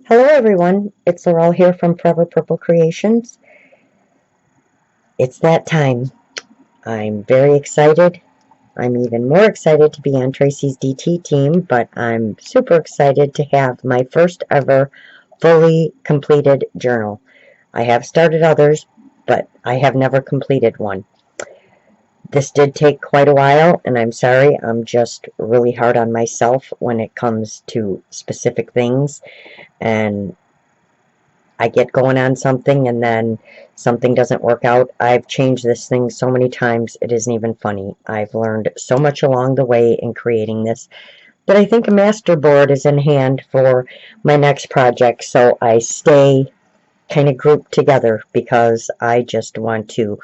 Hello everyone, it's Laurel here from Forever Purple Creations. It's that time. I'm very excited. I'm even more excited to be on Tracie's DT team, but I'm super excited to have my first ever fully completed journal. I have started others, but I have never completed one. This did take quite a while, and I'm sorry, I'm just really hard on myself when it comes to specific things, and I get going on something and then something doesn't work out. I've changed this thing so many times, it isn't even funny. I've learned so much along the way in creating this that I think a master board is in hand for my next project, so I stay kind of grouped together because I just want to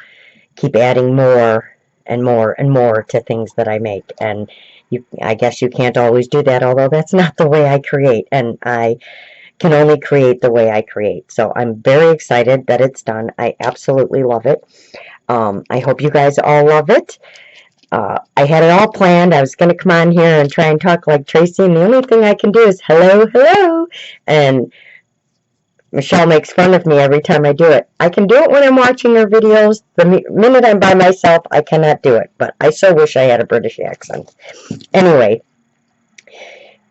keep adding more and more and more to things that I make. And I guess you can't always do that, although that's not the way I create, and I can only create the way I create. So I'm very excited that it's done. I absolutely love it. I hope you guys all love it. I had it all planned. I was going to come on here and try and talk like Tracie, and the only thing I can do is hello, hello. And Michelle makes fun of me every time I do it. I can do it when I'm watching her videos. The minute I'm by myself, I cannot do it. But I so wish I had a British accent. Anyway,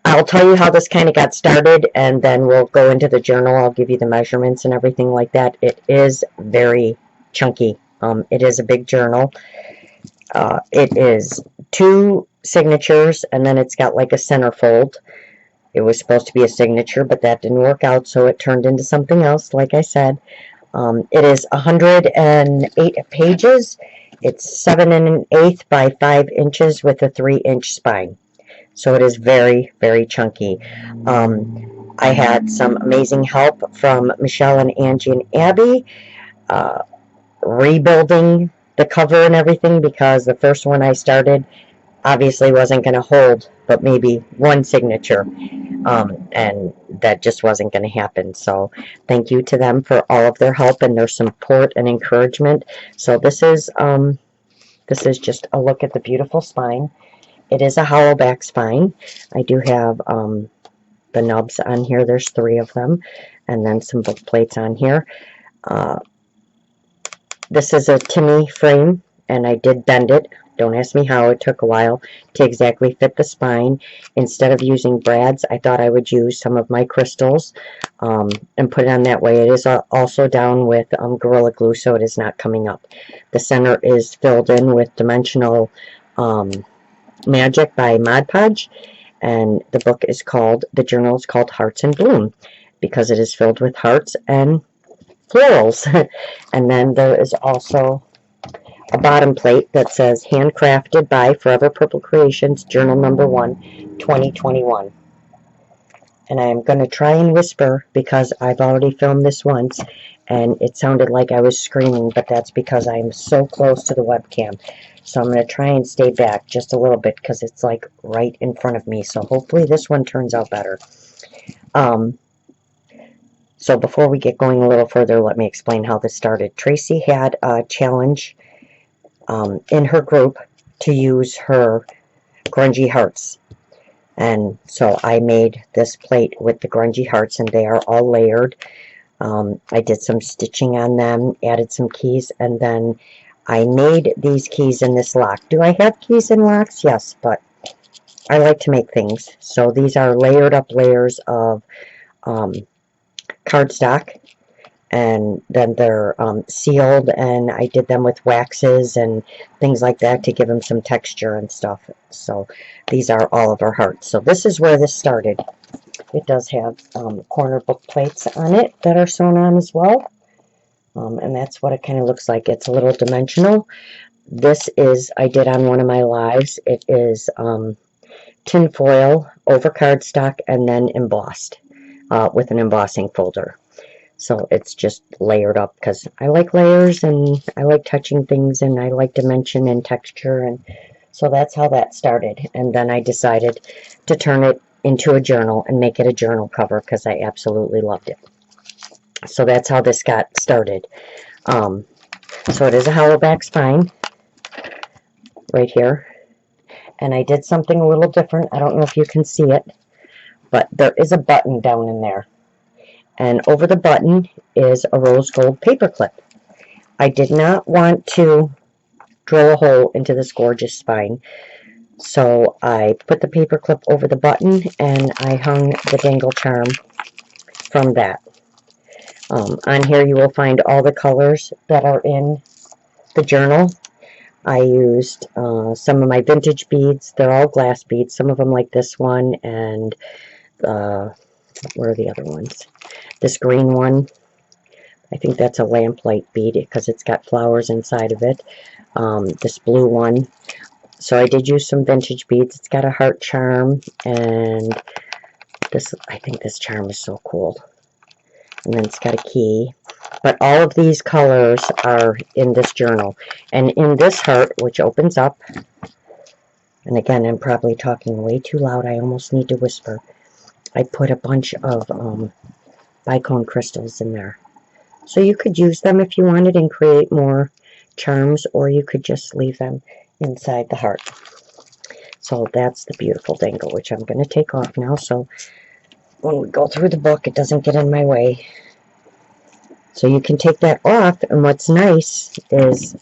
I'll tell you how this kind of got started, and then we'll go into the journal. I'll give you the measurements and everything like that. It is very chunky. It is a big journal. It is 2 signatures, and then it's got like a centerfold. It was supposed to be a signature, but that didn't work out, so it turned into something else, like I said. It is 108 pages. It's 7 1/8 by 5 inches with a 3-inch spine. So it is very, very chunky. I had some amazing help from Michele and Angie and Abby, rebuilding the cover and everything, because the first one I started obviously wasn't going to hold but maybe one signature, and that just wasn't going to happen. So thank you to them for all of their help and their support and encouragement. So this is just a look at the beautiful spine. It is a hollow back spine. I do have the nubs on here. There's 3 of them, and then some book plates on here. This is a Timmy frame, and I did bend it. Don't ask me how. It took a while to exactly fit the spine. Instead of using brads, I thought I would use some of my crystals and put it on that way. It is also down with Gorilla Glue, so it is not coming up. The center is filled in with Dimensional Magic by Mod Podge, and the book is called, the journal is called Hearts in Bloom, because it is filled with hearts and florals. And then there is also a bottom plate that says handcrafted by Forever Purple Creations, journal number 1, 2021. And I am going to try and whisper because I've already filmed this once and it sounded like I was screaming, but that's because I am so close to the webcam. So I'm going to try and stay back just a little bit because it's like right in front of me. So hopefully this one turns out better. So before we get going a little further, let me explain how this started. Tracie had a challenge in her group to use her grungy hearts. And so I made this plate with the grungy hearts, and they are all layered. I did some stitching on them, added some keys, and then I made these keys in this lock. Do I have keys in locks? Yes, but I like to make things. So these are layered up layers of cardstock, and then they're sealed, and I did them with waxes and things like that to give them some texture and stuff. So these are all of our hearts. So this is where this started. It does have corner book plates on it that are sewn on as well, and that's what it kind of looks like. It's a little dimensional. This is, I did on one of my lives. It is tin foil over cardstock and then embossed with an embossing folder. So it's just layered up because I like layers and I like touching things and I like dimension and texture, and so that's how that started. And then I decided to turn it into a journal and make it a journal cover because I absolutely loved it. So that's how this got started. So it is a hollow back spine right here, and I did something a little different. I don't know if you can see it, but there is a button down in there. And over the button is a rose gold paper clip. I did not want to drill a hole into this gorgeous spine, so I put the paper clip over the button and I hung the dangle charm from that. On here you will find all the colors that are in the journal. I used some of my vintage beads. They're all glass beads. Some of them like this one, and where are the other ones? This green one, I think that's a lamplight bead because it's got flowers inside of it. This blue one. So I did use some vintage beads. It's got a heart charm, and this, I think this charm is so cool. And then it's got a key. But all of these colors are in this journal. And in this heart, which opens up, and again, I'm probably talking way too loud. I almost need to whisper. I put a bunch of bicone crystals in there. So you could use them if you wanted and create more charms, or you could just leave them inside the heart. So that's the beautiful dangle, which I'm going to take off now, so when we go through the book, it doesn't get in my way. So you can take that off, and what's nice is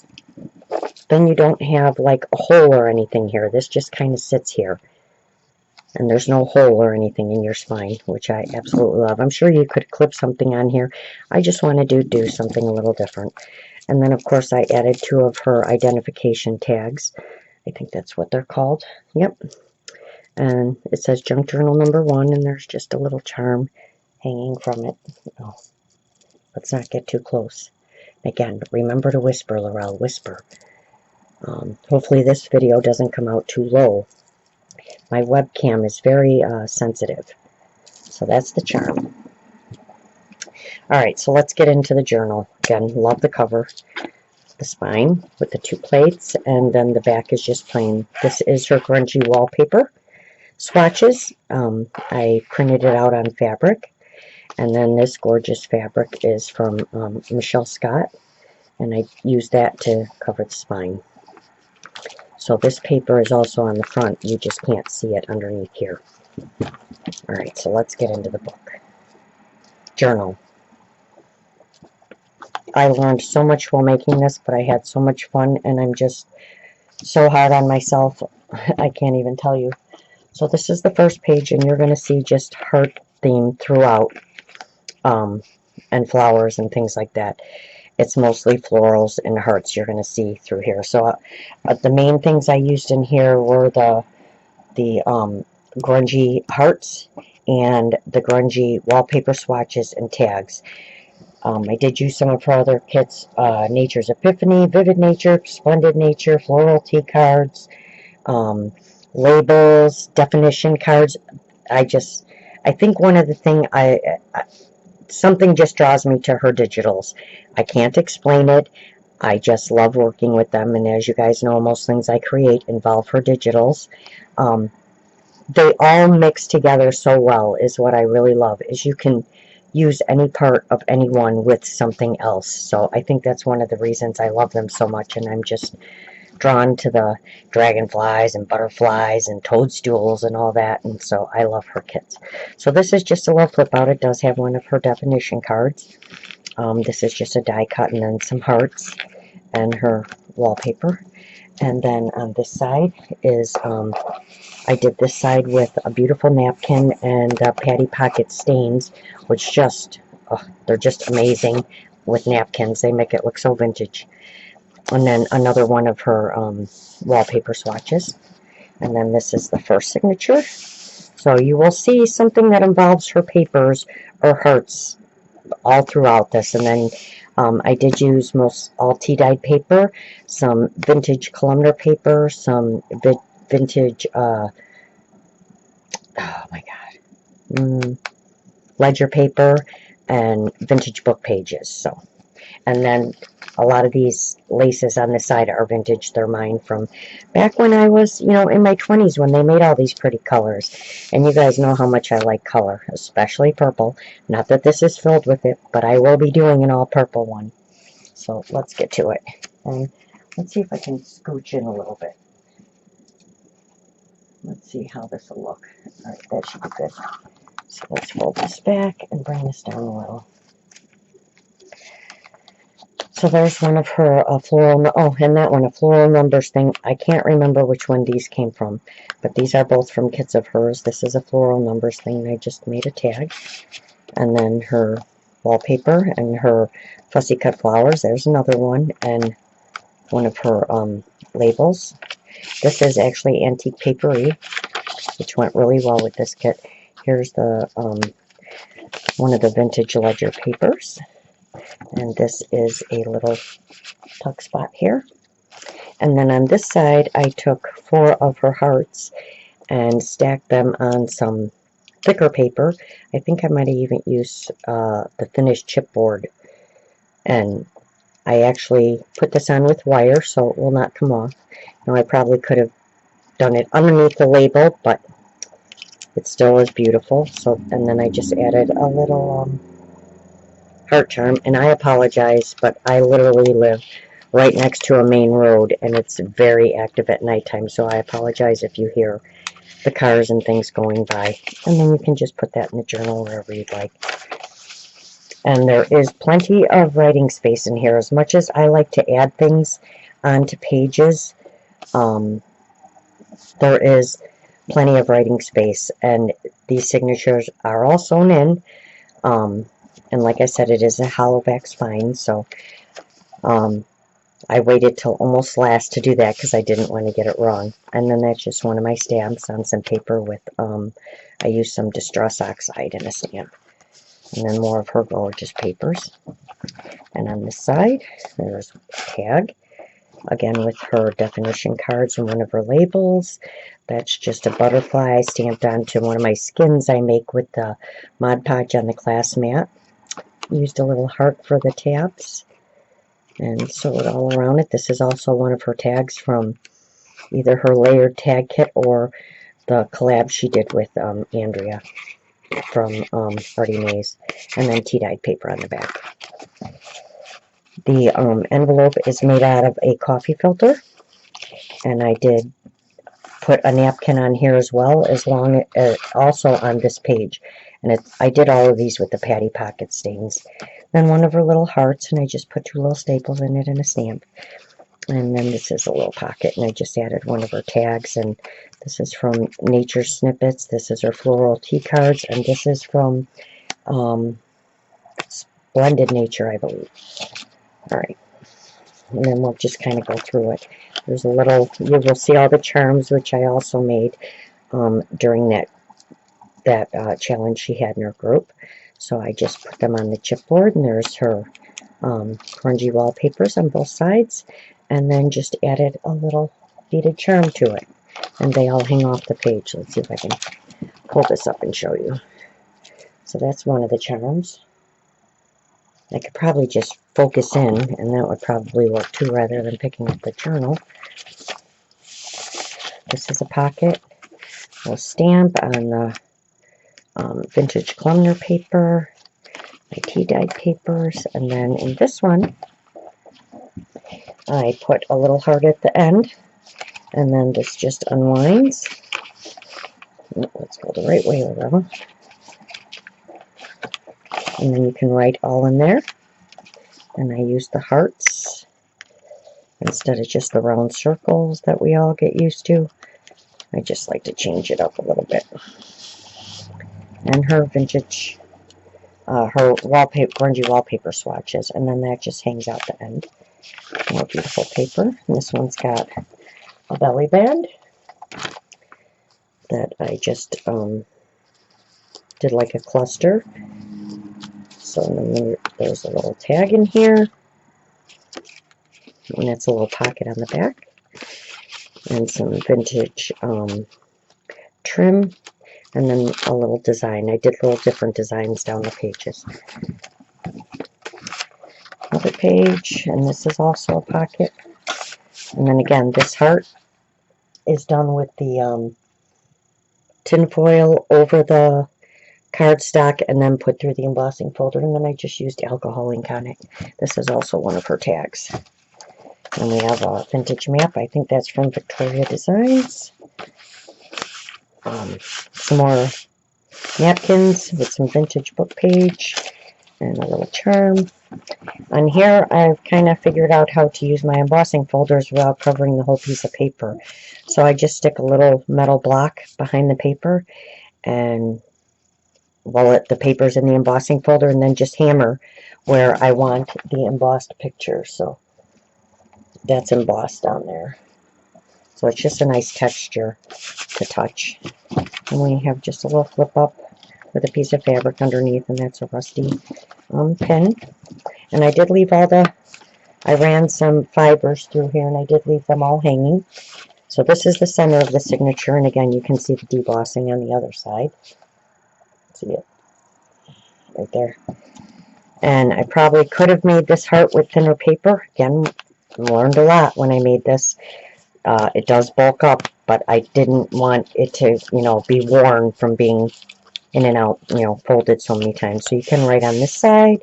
then you don't have like a hole or anything here. This just kind of sits here, and there's no hole or anything in your spine, which I absolutely love. I'm sure you could clip something on here. I just wanted to do something a little different. And then, of course, I added 2 of her identification tags. I think that's what they're called. Yep. And it says Junk Journal number 1, and there's just a little charm hanging from it. Oh, let's not get too close. Again, remember to whisper, Laurel, whisper. Hopefully this video doesn't come out too low. My webcam is very sensitive. So that's the charm. Alright, so let's get into the journal. Again, love the cover. The spine with the 2 plates, and then the back is just plain. This is her grungy wallpaper swatches. I printed it out on fabric. And then this gorgeous fabric is from Michele Scott, and I used that to cover the spine. So this paper is also on the front. You just can't see it underneath here. Alright, so let's get into the book. Journal. I learned so much while making this, but I had so much fun, and I'm just so hard on myself. I can't even tell you. So this is the first page, and you're going to see just heart theme throughout. And flowers and things like that. It's mostly florals and hearts you're going to see through here. So the main things I used in here were the grungy hearts and the grungy wallpaper swatches and tags. I did use some of her other kits, Nature's Epiphany, Vivid Nature, Splendid Nature, Floral Tea cards, labels, definition cards. I think one of the things something just draws me to her digitals. I can't explain it. I just love working with them, and as you guys know, most things I create involve her digitals. They all mix together so well is what I really love, is you can use any part of any one with something else. So I think that's one of the reasons I love them so much, and I'm just drawn to the dragonflies and butterflies and toadstools and all that, and so I love her kits. So this is just a little flip out. It does have one of her definition cards. This is just a die cut, and then some hearts and her wallpaper. And then on this side is I did this side with a beautiful napkin and patty pocket stains, which just they're just amazing with napkins. They make it look so vintage. And then another one of her wallpaper swatches. And then this is the first signature. So you will see something that involves her papers or hearts all throughout this. And then I did use most all tea-dyed paper, some vintage columnar paper, some vintage, oh my god, ledger paper, and vintage book pages. So, and then a lot of these laces on the side are vintage. They're mine from back when I was, you know, in my 20s when they made all these pretty colors. And you guys know how much I like color, especially purple. Not that this is filled with it, but I will be doing an all purple one. So let's get to it. And let's see if I can scooch in a little bit. Let's see how this will look. All right, that should be good. So let's fold this back and bring this down a little. So there's one of her floral, oh, and that one, a floral numbers thing. I can't remember which one these came from, but these are both from kits of hers. This is a floral numbers thing. I just made a tag. And then her wallpaper and her fussy cut flowers. There's another one, and one of her labels. This is actually antique papery, which went really well with this kit. Here's the one of the vintage ledger papers. And this is a little tuck spot here. And then on this side, I took 4 of her hearts and stacked them on some thicker paper. I think I might have even used the finished chipboard. And I actually put this on with wire so it will not come off. Now I probably could have done it underneath the label, but it still is beautiful. So, and then I just added a little heart charm, and I apologize, but I literally live right next to a main road, and it's very active at nighttime, so I apologize if you hear the cars and things going by. And then you can just put that in the journal wherever you'd like. And there is plenty of writing space in here. As much as I like to add things onto pages, there is plenty of writing space, and these signatures are all sewn in. And like I said, it is a hollow back spine, so I waited till almost last to do that because I didn't want to get it wrong. And then that's just one of my stamps on some paper with, I used some Distress Oxide in a stamp. And then more of her gorgeous papers. And on this side, there's a tag, again with her definition cards and one of her labels. That's just a butterfly stamped onto one of my skins I make with the Mod Podge on the class mat. Used a little heart for the tabs and sewed it all around it. This is also one of her tags from either her layered tag kit or the collab she did with Andrea from Artie Mays, and then tea-dyed paper on the back. The envelope is made out of a coffee filter, and I did put a napkin on here as well, as long as also on this page. And I did all of these with the Patty Pocket stains. Then one of her little hearts, and I just put 2 little staples in it and a stamp. And then this is a little pocket, and I just added one of her tags. And this is from Nature Snippets. This is her floral tea cards, and this is from Splendid Nature, I believe. All right. And then we'll just kind of go through it. There's a little, you will see all the charms, which I also made during that challenge she had in her group. So I just put them on the chipboard, and there's her grungy wallpapers on both sides, and then just added a little beaded charm to it. And they all hang off the page. Let's see if I can pull this up and show you. So that's one of the charms. I could probably just focus in, and that would probably work too, rather than picking up the journal. This is a pocket. A stamp on the vintage Clumner paper, my tea-dyed papers, and then in this one, I put a little heart at the end, and then this just unwinds. Let's go the right way around. And then you can write all in there. And I use the hearts instead of just the round circles that we all get used to. I just like to change it up a little bit. And her vintage, her wallpaper, grungy wallpaper swatches. And then that just hangs out the end. More beautiful paper. And this one's got a belly band that I just did like a cluster. So then there's a little tag in here, and that's a little pocket on the back, and some vintage trim, and then a little design. I did little different designs down the pages. Another page, and this is also a pocket. And then again, this heart is done with the tin foil over the cardstock and then put through the embossing folder, and then I just used alcohol ink on it. This is also one of her tags. And we have a vintage map. I think that's from Victoria Designs. Some more napkins with some vintage book page and a little charm. On here, I've kind of figured out how to use my embossing folders without covering the whole piece of paper. So I just stick a little metal block behind the paper, and the paper's in the embossing folder, and then just hammer where I want the embossed picture. So that's embossed on there. So it's just a nice texture to touch. And we have just a little flip up with a piece of fabric underneath, and that's a rusty pin. And I did leave I ran some fibers through here, and I did leave them all hanging. So this is the center of the signature, and again, you can see the debossing on the other side. See it? Right there. And I probably could have made this heart with thinner paper. Again, learned a lot when I made this. It does bulk up, but I didn't want it to, be worn from being in and out, folded so many times. So you can write on this side,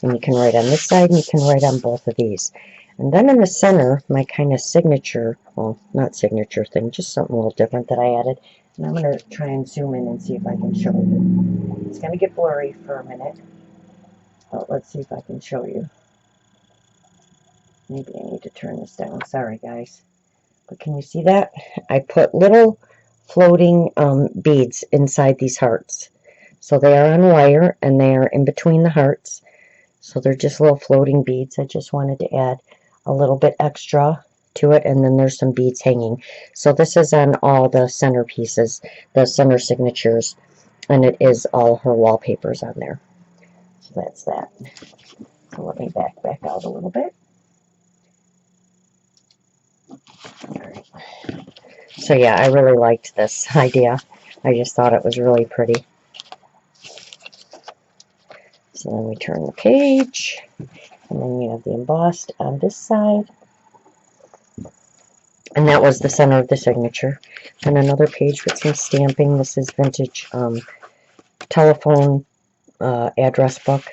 and you can write on this side, and you can write on both of these. And then in the center, my kind of signature, well, not signature thing, just something a little different that I added. And I'm going to try and zoom in and see if I can show you. It's going to get blurry for a minute. But let's see if I can show you. Maybe I need to turn this down. Sorry, guys. But can you see that? I put little floating beads inside these hearts. So they are on wire, and they are in between the hearts. So they're just little floating beads. I just wanted to add a little bit extra to it, and then there's some beads hanging. So this is on all the center pieces, the center signatures, and it is all her wallpapers on there. So that's that. So let me back out a little bit. Alright. So yeah, I really liked this idea. I just thought it was really pretty. So then we turn the page, and then you have the embossed on this side. And that was the center of the signature. And another page with some stamping. This is vintage telephone address book.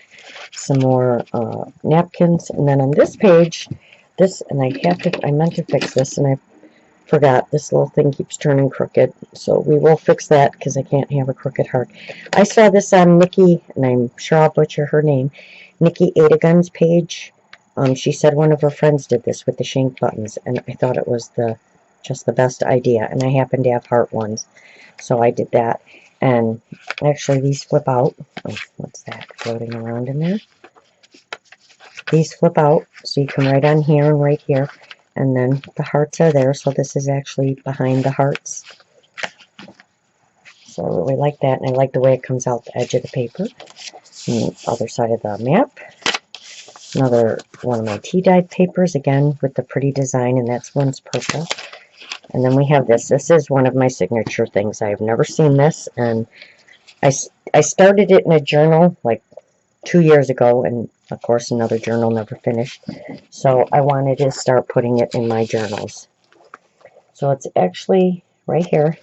Some more napkins. And then on this page, and I meant to fix this, and I forgot. This little thing keeps turning crooked. So we will fix that, because I can't have a crooked heart. I saw this on Nikki, and I'm sure I'll butcher her name, Nikki Adagun's page. She said one of her friends did this with the shank buttons, and I thought it was just the best idea, and I happen to have heart ones, so I did that. And actually these flip out. Oh, what's that floating around in there? These flip out, so you can write on here and right here, and then the hearts are there, so this is actually behind the hearts. So I really like that, and I like the way it comes out the edge of the paper. And the other side of the map. Another one of my tea-dyed papers, again with the pretty design, and that's one's purple. And then we have this. This is one of my signature things. I have never seen this, and I started it in a journal like 2 years ago, and of course another journal never finished. So I wanted to start putting it in my journals. So it's actually right here,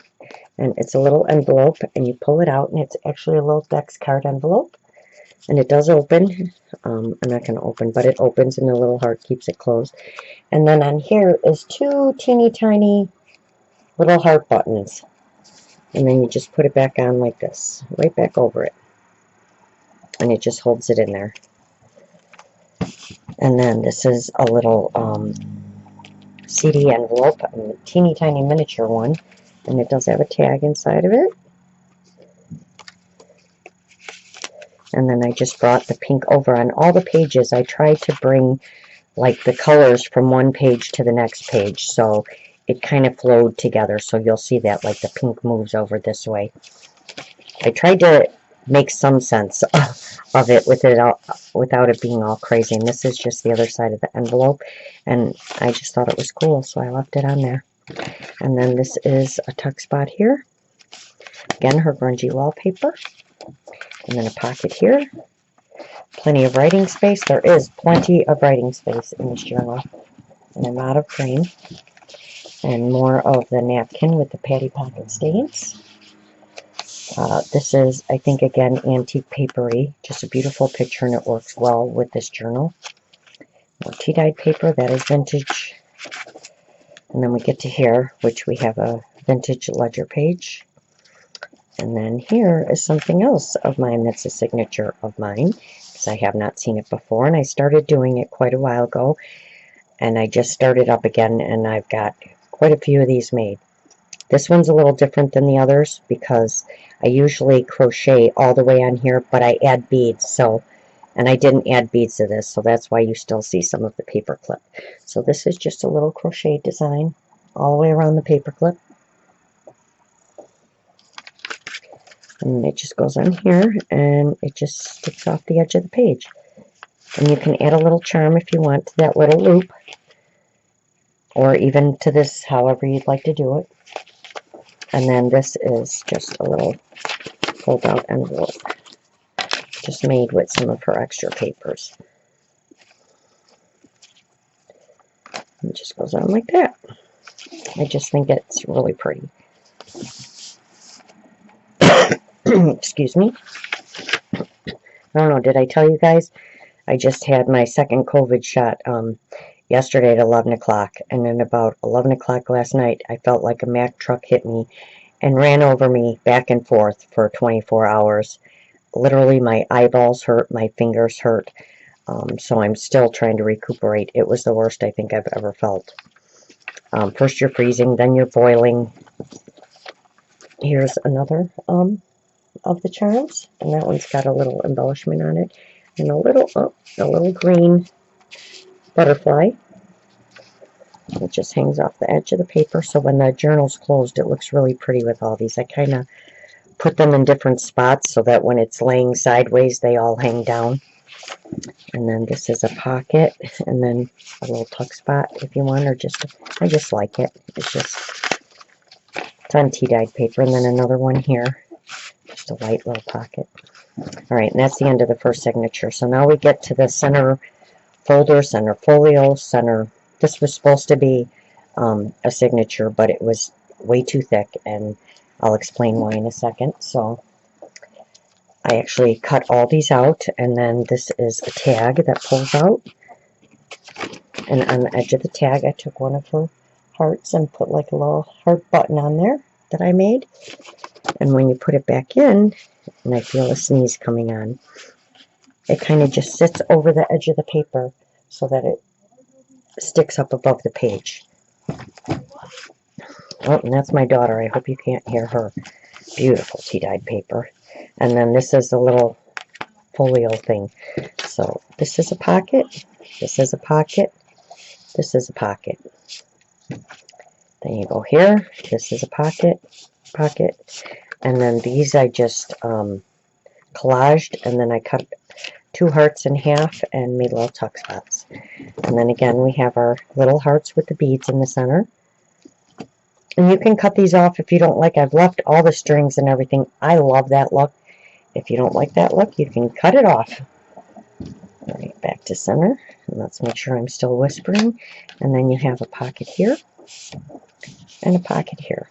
and it's a little envelope, and you pull it out, and it's actually a little Dex card envelope. And it does open. I'm not going to open, but it opens, and the little heart keeps it closed. And then on here is 2 teeny tiny little heart buttons. And then you just put it back on like this, right back over it. And it just holds it in there. And then this is a little CD envelope, a teeny tiny miniature one. And it does have a tag inside of it. And then I just brought the pink over on all the pages. I tried to bring like the colors from one page to the next page, so it kind of flowed together. So you'll see that like the pink moves over this way. I tried to make some sense of it without it being all crazy. And this is just the other side of the envelope, and I just thought it was cool, so I left it on there. And then this is a tuck spot here. Again, her grungy wallpaper. And then a pocket here. Plenty of writing space. There is plenty of writing space in this journal. And I'm out of cream. And more of the napkin with the patty pocket stains. This is, I think, again, antique papery. Just a beautiful picture, and it works well with this journal. More tea-dyed paper. That is vintage. And then we get to here, which we have a vintage ledger page. And then here is something else of mine that's a signature of mine, because I have not seen it before, and I started doing it quite a while ago, and I just started up again, and I've got quite a few of these made. This one's a little different than the others because I usually crochet all the way on here, but I add beads, and I didn't add beads to this, so that's why you still see some of the paper clip. So this is just a little crochet design all the way around the paper clip. And it just goes on here, and it just sticks off the edge of the page. And you can add a little charm if you want to that little loop, or even to this, however you'd like to do it. And then this is just a little fold-out envelope, just made with some of her extra papers. And it just goes on like that. I just think it's really pretty. Excuse me. I don't know, did I tell you guys? I just had my second COVID shot yesterday at 11 o'clock. And then about 11 o'clock last night, I felt like a Mack truck hit me and ran over me back and forth for 24 hours. Literally, my eyeballs hurt, my fingers hurt. So I'm still trying to recuperate. It was the worst I think I've ever felt. First you're freezing, then you're boiling. Here's another of the charms, and that one's got a little embellishment on it, and a little green butterfly. It just hangs off the edge of the paper, so when the journal's closed, it looks really pretty with all these. I kind of put them in different spots so that when it's laying sideways, they all hang down. And then this is a pocket, and then a little tuck spot if you want, or just, I just like it. It's on tea-dyed paper, and then another one here. Just a light little pocket. Alright, and that's the end of the first signature. So now we get to the center folder, center folio, center. This was supposed to be a signature, but it was way too thick, and I'll explain why in a second. So I actually cut all these out, and then this is a tag that pulls out. And on the edge of the tag, I took one of her hearts and put like a little heart button on there that I made. And when you put it back in, and I feel a sneeze coming on, it kind of just sits over the edge of the paper so that it sticks up above the page. Oh, and that's my daughter. I hope you can't hear her. Beautiful tea-dyed paper. And then this is a little folio thing. So this is a pocket, this is a pocket, this is a pocket. Then you go here, this is a pocket, and then these I just collaged, and then I cut two hearts in half and made little tuck spots. And then again we have our little hearts with the beads in the center. And you can cut these off if you don't like. I've left all the strings and everything. I love that look. If you don't like that look, you can cut it off. Alright, back to center. And let's make sure I'm still whispering. And then you have a pocket here and a pocket here.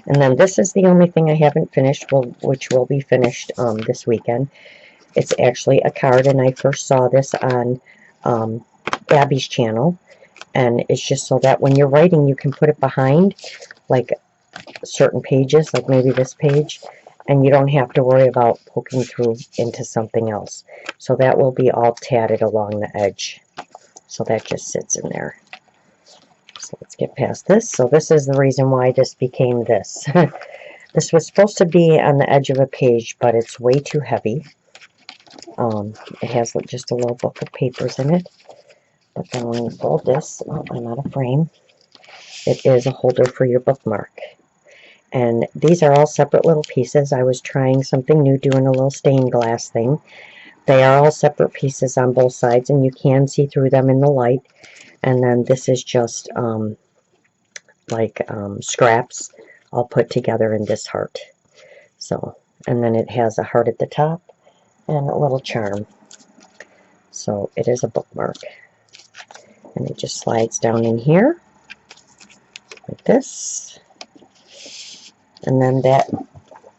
And then this is the only thing I haven't finished, which will be finished this weekend. It's actually a card, and I first saw this on Abby's channel. And it's just so that when you're writing, you can put it behind, like certain pages, like maybe this page, and you don't have to worry about poking through into something else. So that will be all tatted along the edge. So that just sits in there. So let's get past this. So this is the reason why this became this. This was supposed to be on the edge of a page, but it's way too heavy. It has just a little book of papers in it. But then when you fold this, oh, I'm out of frame, it is a holder for your bookmark. And these are all separate little pieces. I was trying something new, doing a little stained glass thing. They are all separate pieces on both sides, and you can see through them in the light. And then this is just scraps all put together in this heart. So, and then it has a heart at the top and a little charm. So it is a bookmark. And it just slides down in here, like this. And then that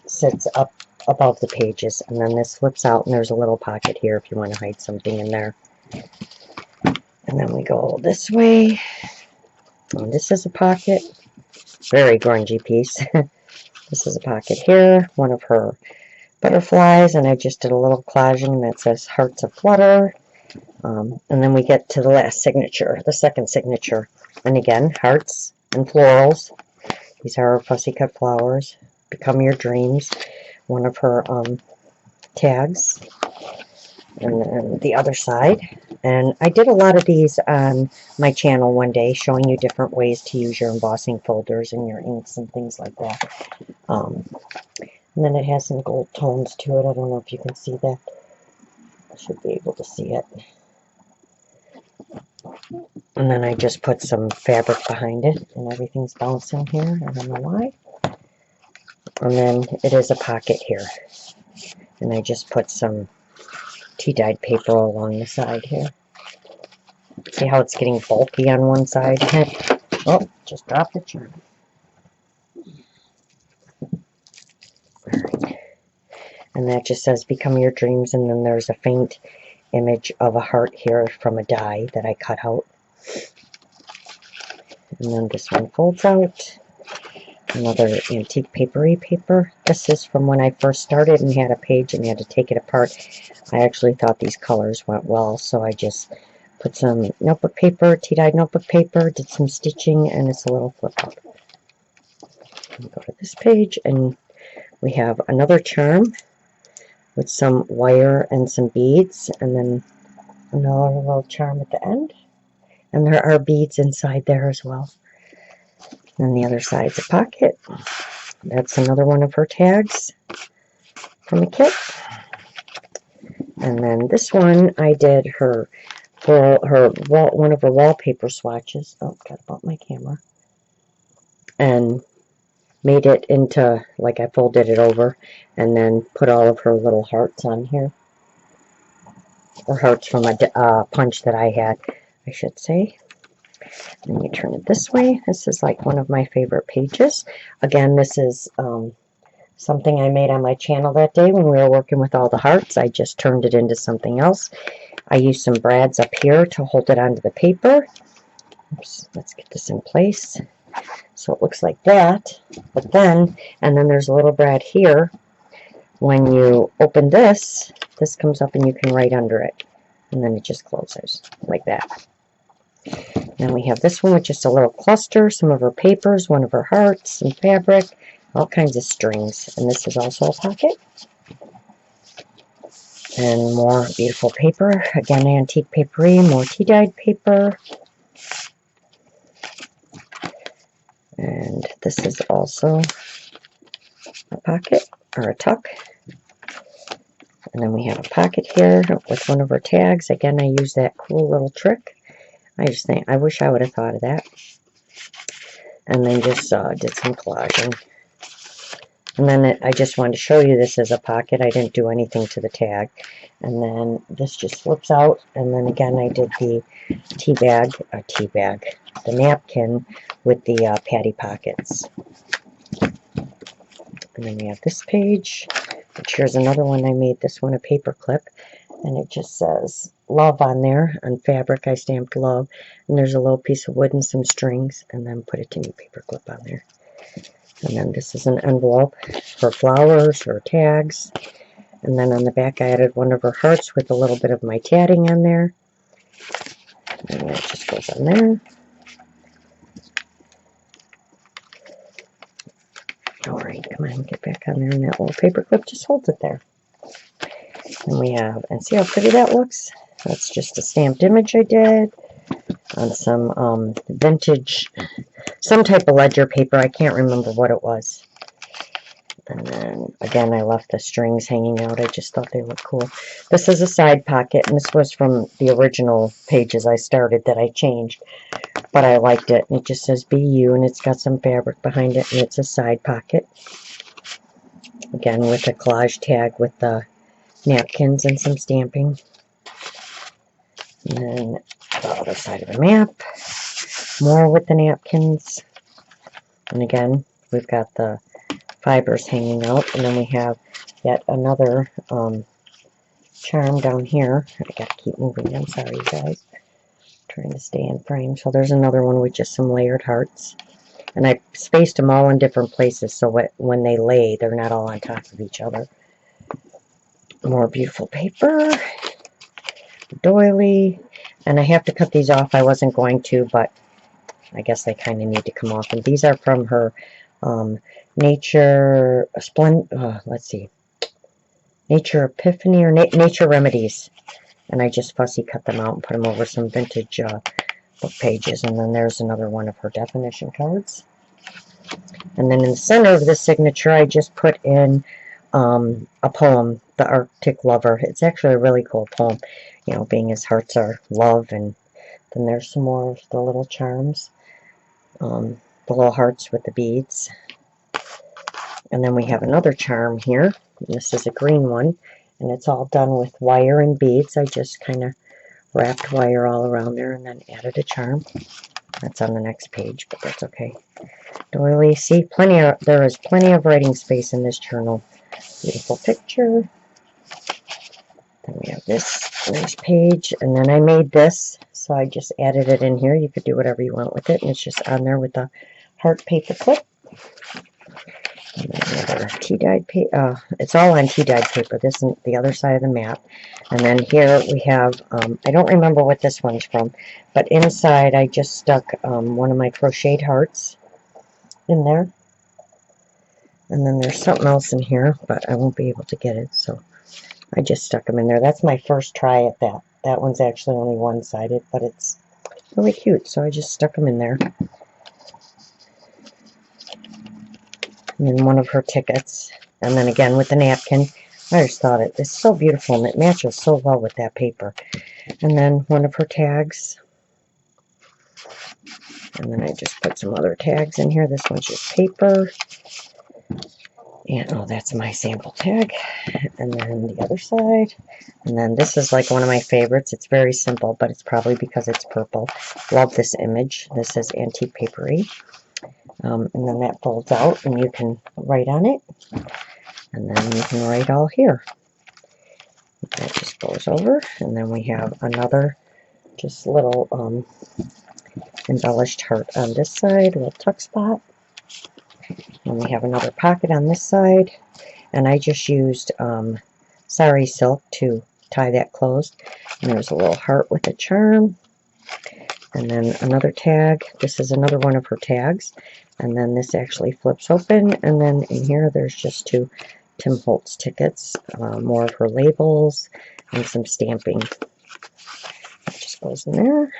sits up above the pages. And then this flips out, and there's a little pocket here if you want to hide something in there. And then we go this way. And this is a pocket. Very grungy piece. This is a pocket here, one of her butterflies, and I just did a little collaging that says Hearts of Flutter. And then we get to the last signature, the second signature. And again, hearts and florals. These are her fussy cut flowers. Become Your Dreams. One of her tags. And then the other side. And I did a lot of these on my channel one day, showing you different ways to use your embossing folders and your inks and things like that. And then it has some gold tones to it. I don't know if you can see that. I should be able to see it. And then I just put some fabric behind it, and everything's bouncing here. I don't know why. And then it is a pocket here. And I just put some tea-dyed paper along the side here. See how it's getting bulky on one side? Oh, just dropped the charm. Alright. And that just says Become Your Dreams, and then there's a faint image of a heart here from a die that I cut out. And then this one folds out. Another antique papery paper. This is from when I first started and had a page and had to take it apart. I actually thought these colors went well, so I just put some notebook paper, tea-dyed notebook paper, did some stitching, and it's a little flip up. Go to this page, and we have another charm with some wire and some beads, and then another little charm at the end. And there are beads inside there as well. And the other side's a pocket. That's another one of her tags from a kit. And then this one, I did one of her wallpaper swatches. Oh, got about my camera. And made it into, like, I folded it over and then put all of her little hearts on here. Or hearts from a punch that I had, I should say. And you turn it this way. This is like one of my favorite pages. Again, this is something I made on my channel that day when we were working with all the hearts. I just turned it into something else. I used some brads up here to hold it onto the paper. Oops, let's get this in place. So it looks like that. But then, and then there's a little brad here. When you open this, this comes up and you can write under it. And then it just closes like that. Then we have this one with just a little cluster, some of her papers, one of her hearts, some fabric, all kinds of strings. And this is also a pocket. And more beautiful paper. Again, antique papery, more tea-dyed paper. And this is also a pocket, or a tuck. And then we have a pocket here with one of her tags. Again, I use that cool little trick. I just think, I wish I would have thought of that. And then just did some collaging. And then I just wanted to show you this as a pocket. I didn't do anything to the tag. And then this just flips out. And then again, I did the the napkin with the patty pockets. And then we have this page, which here's another one I made. This one a paper clip. And it just says love on there. On fabric, I stamped love. And there's a little piece of wood and some strings. And then put a tiny paper clip on there. And then this is an envelope for flowers or tags. And then on the back, I added one of her hearts with a little bit of my tatting on there. And that just goes on there. Alright, come on, get back on there. And that little paper clip just holds it there. And we have, and see how pretty that looks? That's just a stamped image I did on some vintage, some type of ledger paper. I can't remember what it was. And then, again, I left the strings hanging out. I just thought they looked cool. This is a side pocket, and this was from the original pages I started that I changed. But I liked it. And it just says Be You, and it's got some fabric behind it, and it's a side pocket. Again, with a collage tag with the napkins and some stamping. And then the other side of the map. More with the napkins. And again, we've got the fibers hanging out. And then we have yet another charm down here. I gotta keep moving. I'm sorry, you guys. Trying to stay in frame. So there's another one with just some layered hearts. And I spaced them all in different places so when they lay, they're not all on top of each other. More beautiful paper. Doily. And I have to cut these off. I wasn't going to, but I guess they kind of need to come off. And these are from her Nature let's see, Nature Epiphany or Nature Remedies. And I just fussy cut them out and put them over some vintage book pages. And then there's another one of her definition cards. And then in the center of this signature, I just put in a poem, The Arctic Lover. It's actually a really cool poem, you know, being as hearts are love. And then there's some more of the little charms, the little hearts with the beads. And then we have another charm here. This is a green one, and it's all done with wire and beads. I just kind of wrapped wire all around there and then added a charm. That's on the next page, but that's okay. Doily, see, there is plenty of writing space in this journal. Beautiful picture. Then we have this nice page, and then I made this, so I just added it in here. You could do whatever you want with it, and it's just on there with the heart paper clip. And then another tea-dyed paper. It's all on tea-dyed paper. This is the other side of the map. And then here we have, I don't remember what this one's from, but inside I just stuck one of my crocheted hearts in there. And then there's something else in here, but I won't be able to get it, so I just stuck them in there. That's my first try at that. That one's actually only one-sided, but it's really cute, so I just stuck them in there. And then one of her tickets. And then again with the napkin. I just thought it's so beautiful, and it matches so well with that paper. And then one of her tags. And then I just put some other tags in here. This one's just paper. And, oh, that's my sample tag. And then the other side. And then this is like one of my favorites. It's very simple, but it's probably because it's purple. Love this image. This is Antique Papery. And then that folds out, and you can write on it. And then you can write all here. That just goes over. And then we have another just little embellished heart on this side, a little tuck spot. And we have another pocket on this side. And I just used sari silk to tie that closed. And there's a little heart with a charm. And then another tag. This is another one of her tags. And then this actually flips open. And then in here there's just two Tim Holtz tickets. More of her labels and some stamping. That just goes in there.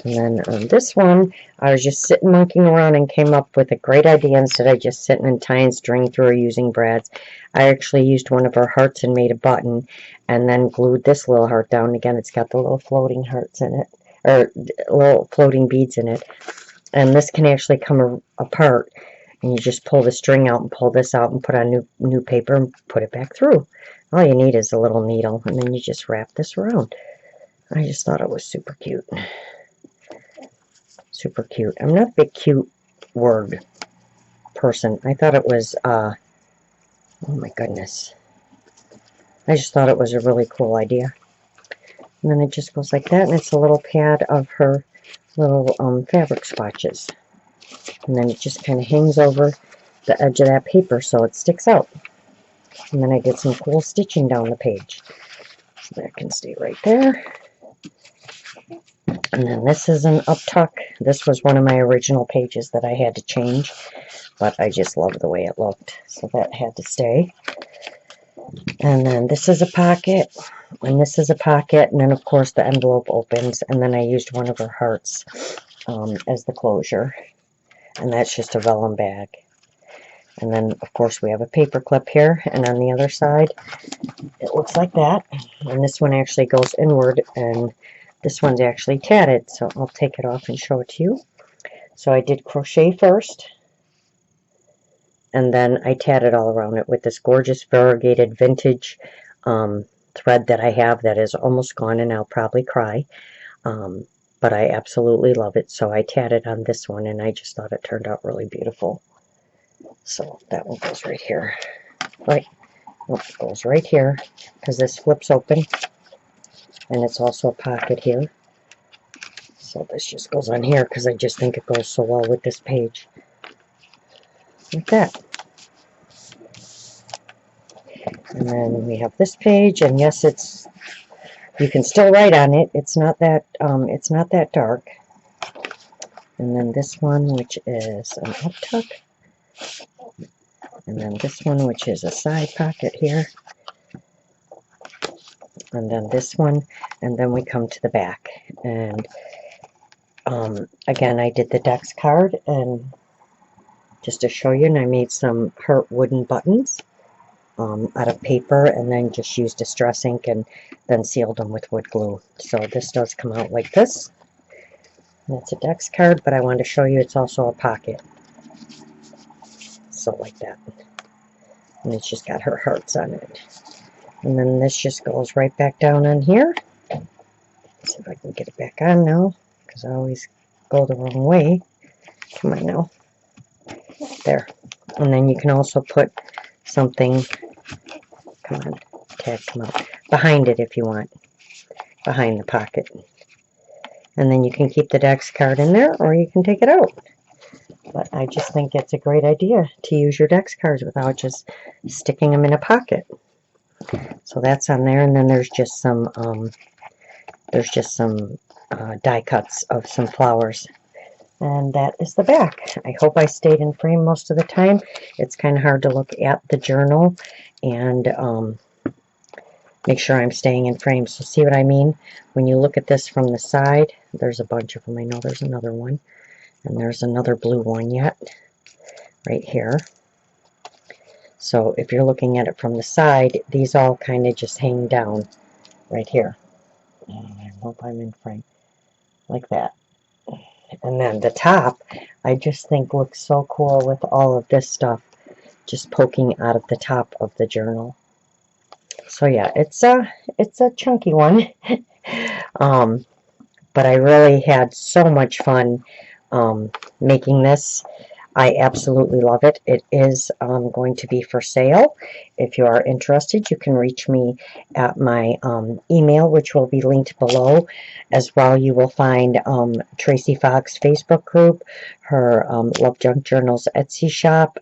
And then on this one, I was just sitting monkeying around and came up with a great idea instead of just sitting and tying string through or using brads. I actually used one of her hearts and made a button and then glued this little heart down. Again, it's got the little floating hearts in it, or little floating beads in it. And this can actually come apart, and you just pull the string out and pull this out and put on new paper and put it back through. All you need is a little needle, and then you just wrap this around. I just thought it was super cute. Super cute. I'm not a big cute word person. I thought it was, oh my goodness. I just thought it was a really cool idea. And then it just goes like that, and it's a little pad of her little fabric swatches. And then it just kind of hangs over the edge of that paper so it sticks out. And then I did some cool stitching down the page. So that can stay right there. And then this is an up tuck. This was one of my original pages that I had to change, but I just loved the way it looked, so that had to stay. And then this is a pocket, and this is a pocket, and then of course the envelope opens, and then I used one of her hearts as the closure, and that's just a vellum bag. And then of course we have a paper clip here, and on the other side it looks like that, and this one actually goes inward, and this one's actually tatted, so I'll take it off and show it to you. So I did crochet first, and then I tatted all around it with this gorgeous variegated vintage thread that I have that is almost gone, and I'll probably cry. But I absolutely love it, so I tatted on this one, and I just thought it turned out really beautiful. So that one goes right here. Right, oh, it goes right here, because this flips open. And it's also a pocket here. So this just goes on here because I just think it goes so well with this page. Like that. And then we have this page, and yes, it's, you can still write on it. It's not that dark. And then this one, which is an up tuck. And then this one, which is a side pocket here. And then this one, and then we come to the back. And again, I did the Dex card, and just to show you, and I made some heart wooden buttons out of paper, and then just used distress ink and then sealed them with wood glue. So this does come out like this. And it's a Dex card, but I wanted to show you it's also a pocket. So like that. And it's just got her hearts on it. And then this just goes right back down on here. Let's see if I can get it back on now, because I always go the wrong way. Come on now. There. And then you can also put something, come on, tag, come out, behind it if you want, behind the pocket. And then you can keep the Dex card in there, or you can take it out. But I just think it's a great idea to use your Dex cards without just sticking them in a pocket. So that's on there, and then there's just some die cuts of some flowers. And that is the back. I hope I stayed in frame most of the time. It's kind of hard to look at the journal and make sure I'm staying in frame. So see what I mean? When you look at this from the side, there's a bunch of them. I know there's another one. And there's another blue one yet, right here. So if you're looking at it from the side, these all kind of just hang down right here. And I hope I'm in frame. Like that. And then the top, I just think looks so cool with all of this stuff just poking out of the top of the journal. So yeah, it's a chunky one. But I really had so much fun making this. I absolutely love it. It is going to be for sale. If you are interested, you can reach me at my email, which will be linked below. As well, you will find Tracie Fox Facebook group, her LoveJunkJournals Etsy shop,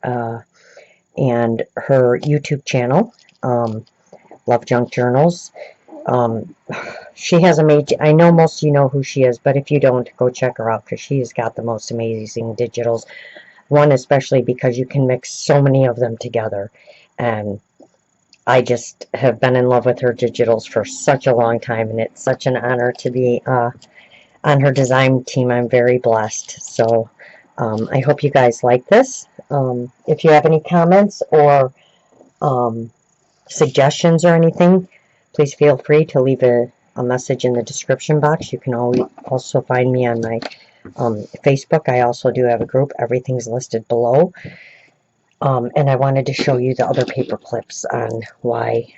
and her YouTube channel, LoveJunkJournals. She has amazing, I know most of you know who she is, but if you don't, go check her out because she has got the most amazing digitals. One especially because you can mix so many of them together, and I just have been in love with her digitals for such a long time, and it's such an honor to be on her design team. I'm very blessed. So I hope you guys like this. If you have any comments or suggestions or anything, please feel free to leave a message in the description box. You can always also find me on my Facebook. I also do have a group. Everything's listed below. And I wanted to show you the other paper clips on why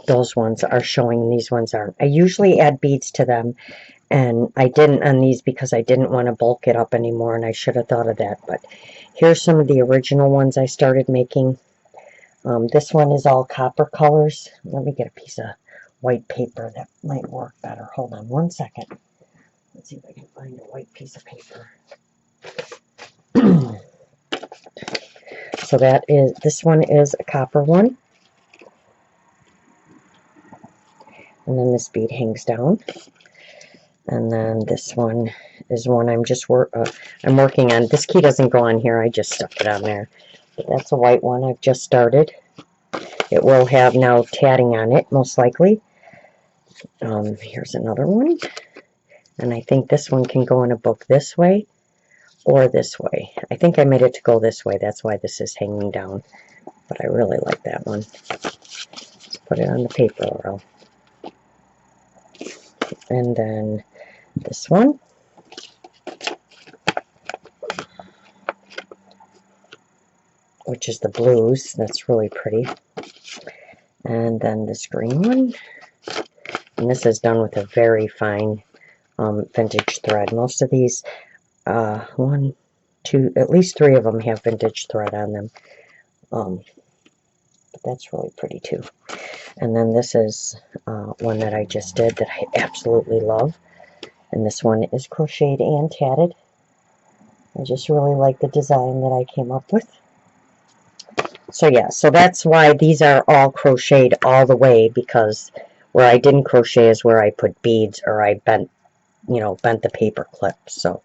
those ones are showing and these ones aren't. I usually add beads to them, and I didn't on these because I didn't want to bulk it up anymore, and I should have thought of that. But here's some of the original ones I started making. This one is all copper colors. Let me get a piece of white paper that might work better. Hold on one second. Let's see if I can find a white piece of paper. So that is, this one is a copper one. And then this bead hangs down. And then this one is one I'm just I'm working on. This key doesn't go on here. I just stuck it on there. But that's a white one I've just started. It will have now tatting on it, most likely. Here's another one. And I think this one can go in a book this way or this way. I think I made it to go this way. That's why this is hanging down. But I really like that one. Let's put it on the paper roll. And then this one. Which is the blues. That's really pretty. And then this green one. And this is done with a very fine vintage thread. Most of these, one, two, at least three of them have vintage thread on them. But that's really pretty too. And then this is one that I just did that I absolutely love. And this one is crocheted and tatted. I just really like the design that I came up with. So yeah, so that's why these are all crocheted all the way, because where I didn't crochet is where I put beads or I bent, bent the paper clip. So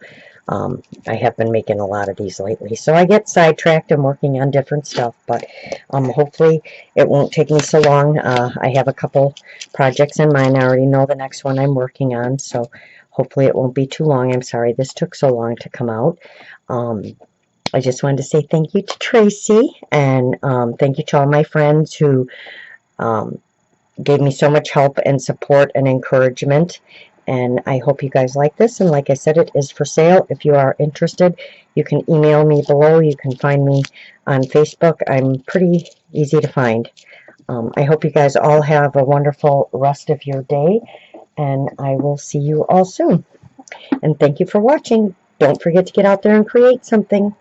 I have been making a lot of these lately. So I get sidetracked and working on different stuff, but hopefully it won't take me so long. I have a couple projects in mind. I already know the next one I'm working on, so hopefully it won't be too long. I'm sorry this took so long to come out. I just wanted to say thank you to Tracie, and thank you to all my friends who gave me so much help and support and encouragement. And I hope you guys like this. And like I said, it is for sale. If you are interested, you can email me below. You can find me on Facebook. I'm pretty easy to find. I hope you guys all have a wonderful rest of your day, and I will see you all soon. And thank you for watching. Don't forget to get out there and create something.